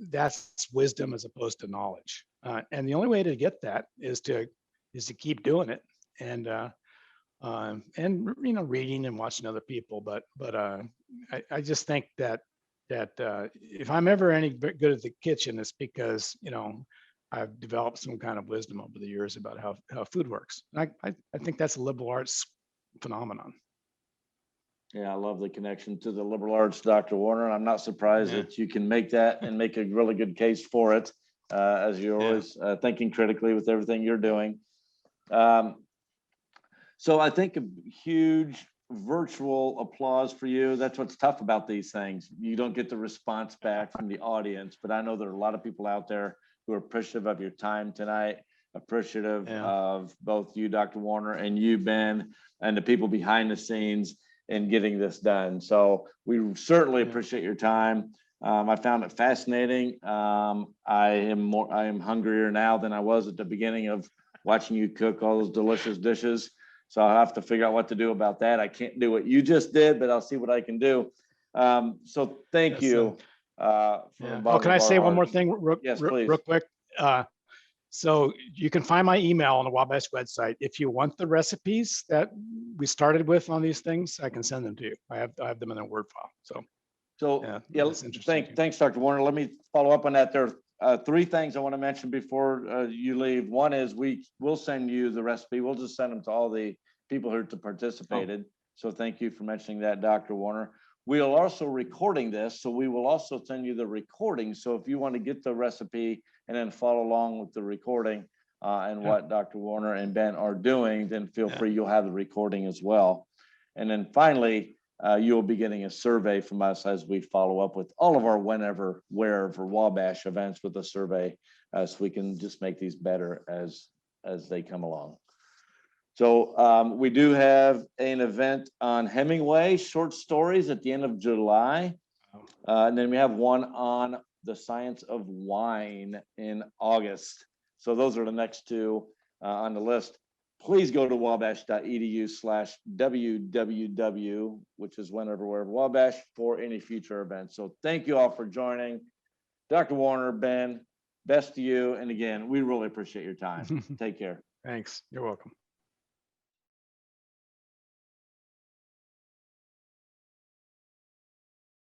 Speaker 2: that's wisdom as opposed to knowledge. And the only way to get that is to keep doing it and reading and watching other people. But I just think that if I'm ever any good at the kitchen, it's because I've developed some kind of wisdom over the years about how food works. I think that's a liberal arts phenomenon.
Speaker 1: Yeah, I love the connection to the liberal arts, Dr. Warner. I'm not surprised that you can make that and make a really good case for it, as you're always thinking critically with everything you're doing. So I think a huge virtual applause for you. That's what's tough about these things. You don't get the response back from the audience, but I know there are a lot of people out there who are appreciative of your time tonight, appreciative of both you, Dr. Warner, and you, Ben, and the people behind the scenes in getting this done. So we certainly appreciate your time. I found it fascinating. I am hungrier now than I was at the beginning of watching you cook all those delicious dishes. So I'll have to figure out what to do about that. I can't do what you just did, but I'll see what I can do. So thank
Speaker 2: Yes,
Speaker 1: you. From the
Speaker 2: Yeah. Oh,
Speaker 1: bottom
Speaker 2: can
Speaker 1: of
Speaker 2: I
Speaker 1: our
Speaker 2: say one more
Speaker 1: hearts.
Speaker 2: thing
Speaker 1: Yes, please.
Speaker 2: real quick? So you can find my email on the Wabash website. If you want the recipes that we started with on these things, I can send them to you. I have them in a Word file. So
Speaker 1: Yeah,
Speaker 2: that's interesting too.
Speaker 1: thanks, Dr. Warner. Let me follow up on that. There are 3 things I want to mention before you leave. One is we will send you the recipe. We'll just send them to all the people who participated. So thank you for mentioning that, Dr. Warner. We are also recording this, so we will also send you the recording. So if you want to get the recipe and then follow along with the recording and what Dr. Warner and Ben are doing, then feel free. You'll have the recording as well. And then finally, you'll be getting a survey from us as we follow up with all of our whenever, wherever Wabash events with a survey, so we can just make these better as they come along. So we do have an event on Hemingway short stories at the end of July. And then we have one on the science of wine in August. So those are the next 2 on the list. Please go to wabash.edu/www, which is whenever, wherever Wabash, for any future events. So thank you all for joining. Dr. Warner, Ben, best to you. And again, we really appreciate your time. Take care.
Speaker 2: Thanks. You're welcome.